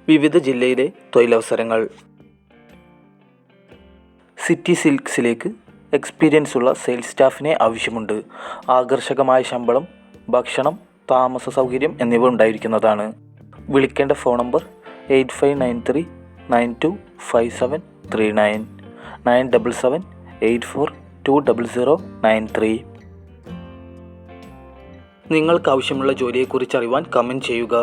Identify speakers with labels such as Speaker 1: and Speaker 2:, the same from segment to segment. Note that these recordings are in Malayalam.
Speaker 1: വിവിധ ജില്ലയിലെ തൊഴിലവസരങ്ങൾ. സിറ്റി സിൽക്സിലേക്ക് എക്സ്പീരിയൻസ് ഉള്ള സെയിൽസ് സ്റ്റാഫിനെ ആവശ്യമുണ്ട്. ആകർഷകമായ ശമ്പളം, ഭക്ഷണം, താമസ സൗകര്യം എന്നിവ ഉണ്ടായിരിക്കുന്നതാണ്. വിളിക്കേണ്ട ഫോൺ നമ്പർ 8593925739 9778420093. നിങ്ങൾക്കാവശ്യമുള്ള ജോലിയെക്കുറിച്ച് അറിയുവാൻ കമൻറ്റ് ചെയ്യുക.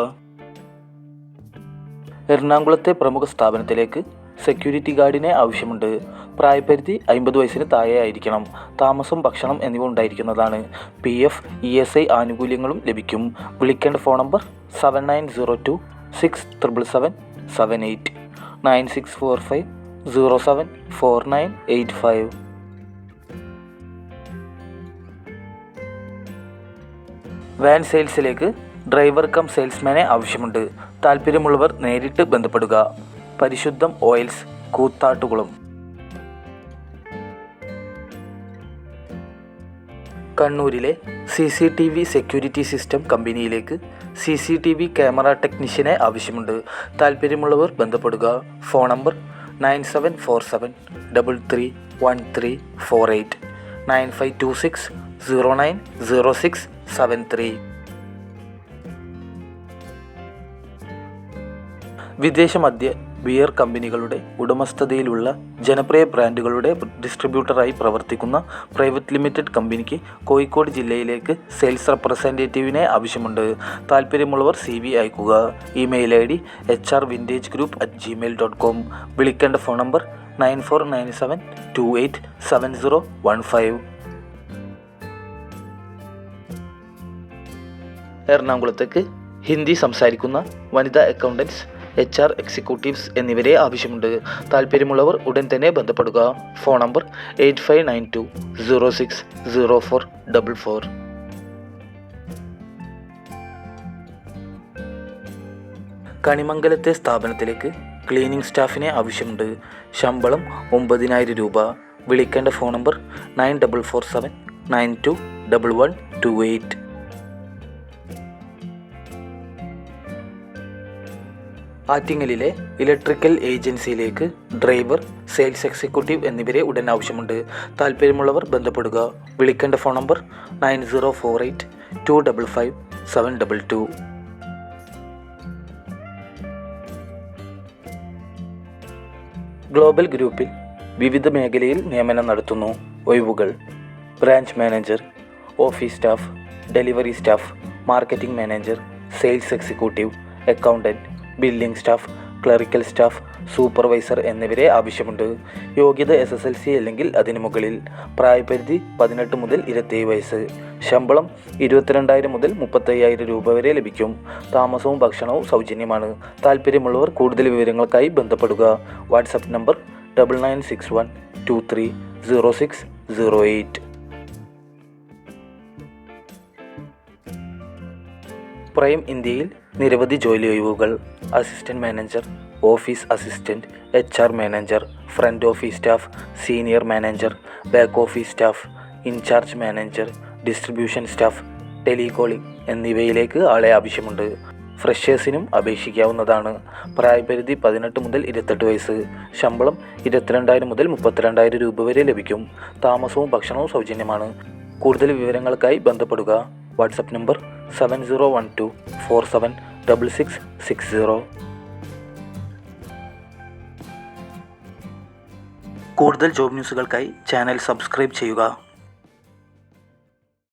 Speaker 1: എറണാകുളത്തെ പ്രമുഖ സ്ഥാപനത്തിലേക്ക് സെക്യൂരിറ്റി ഗാർഡിനെ ആവശ്യമുണ്ട്. പ്രായപരിധി 50 വയസ്സിന് താഴെ ആയിരിക്കണം. താമസം, ഭക്ഷണം എന്നിവ ഉണ്ടായിരിക്കുന്നതാണ്. PF, ESI ആനുകൂല്യങ്ങളും ലഭിക്കും. വിളിക്കേണ്ട ഫോൺ നമ്പർ 7902677778 9645074985. വാൻ സെയിൽസിലേക്ക് ഡ്രൈവർ കം സെയിൽസ്മാനെ ആവശ്യമുണ്ട്. താല്പര്യമുള്ളവർ നേരിട്ട് ബന്ധപ്പെടുക. പരിശുദ്ധം ഓയിൽസ്, കൂത്താട്ടുകുളം. കണ്ണൂരിലെ CCTV സെക്യൂരിറ്റി സിസ്റ്റം കമ്പനിയിലേക്ക് CCTV ക്യാമറ ടെക്നീഷ്യനെ ആവശ്യമുണ്ട്. താല്പര്യമുള്ളവർ ബന്ധപ്പെടുക. Phone number 9747331348 9526090673. വിദേശ മദ്യ ബിയർ കമ്പനികളുടെ ഉടമസ്ഥതയിലുള്ള ജനപ്രിയ ബ്രാൻഡുകളുടെ ഡിസ്ട്രിബ്യൂട്ടറായി പ്രവർത്തിക്കുന്ന പ്രൈവറ്റ് ലിമിറ്റഡ് കമ്പനിക്ക് കോഴിക്കോട് ജില്ലയിലേക്ക് സെയിൽസ് റെപ്രസെൻറ്റേറ്റീവിനെ ആവശ്യമുണ്ട്. താല്പര്യമുള്ളവർ CV അയക്കുക. Email ID hrvintagegroup@gmail.com. വിളിക്കേണ്ട ഫോൺ നമ്പർ 9497287015. എറണാകുളത്തേക്ക് ഹിന്ദി സംസാരിക്കുന്ന വനിതാ അക്കൗണ്ടൻസ്, HR എക്സിക്യൂട്ടീവ്സ് എന്നിവരെ ആവശ്യമുണ്ട്. താല്പര്യമുള്ളവർ ഉടൻ തന്നെ ബന്ധപ്പെടുക. Phone number 8592060444. കണിമംഗലത്തെ സ്ഥാപനത്തിലേക്ക് ക്ലീനിംഗ് സ്റ്റാഫിനെ ആവശ്യമുണ്ട്. ശമ്പളം 9000 രൂപ. വിളിക്കേണ്ട ഫോൺ നമ്പർ 9447921128. ആറ്റിങ്ങലിലെ ഇലക്ട്രിക്കൽ ഏജൻസിയിലേക്ക് ഡ്രൈവർ, സെയിൽസ് എക്സിക്യൂട്ടീവ് എന്നിവരെ ഉടൻ ആവശ്യമുണ്ട്. താല്പര്യമുള്ളവർ ബന്ധപ്പെടുക. വിളിക്കേണ്ട ഫോൺ നമ്പർ 9048255722. ഗ്ലോബൽ ഗ്രൂപ്പിൽ വിവിധ മേഖലയിൽ നിയമനം നടത്തുന്നു. ഒഴിവുകൾ: branch manager, office staff, delivery staff, marketing manager, sales executive, accountant, billing staff, clerical staff, supervisor എന്നിവരെ ആവശ്യമുണ്ട്. യോഗ്യത SSLC അല്ലെങ്കിൽ അതിനു മുകളിൽ. പ്രായപരിധി 18 മുതൽ 27 വയസ്സ്. ശമ്പളം 22,000 മുതൽ 35,000 രൂപ വരെ ലഭിക്കും. താമസവും ഭക്ഷണവും സൗജന്യമാണ്. താല്പര്യമുള്ളവർ കൂടുതൽ വിവരങ്ങൾക്കായി ബന്ധപ്പെടുക. WhatsApp number 9961230608. പ്രൈം ഇന്ത്യയിൽ നിരവധി ജോലി ഒഴിവുകൾ: assistant manager, office assistant, HR manager, front office staff, senior manager, back office staff, incharge manager, distribution staff, telecalling എന്നിവയിലേക്ക് ആളെ ആവശ്യമുണ്ട്. ഫ്രഷേഴ്സിനും അപേക്ഷിക്കാവുന്നതാണ്. പ്രായപരിധി 18 മുതൽ 28 വയസ്സ്. ശമ്പളം 22,000 മുതൽ 32,000 രൂപ വരെ ലഭിക്കും. താമസവും ഭക്ഷണവും സൗജന്യമാണ്. കൂടുതൽ വിവരങ്ങൾക്കായി ബന്ധപ്പെടുക. WhatsApp number 7012476660. കൂടുതൽ ജോബ് ന്യൂസുകൾക്കായി ചാനൽ സബ്സ്ക്രൈബ് ചെയ്യുക.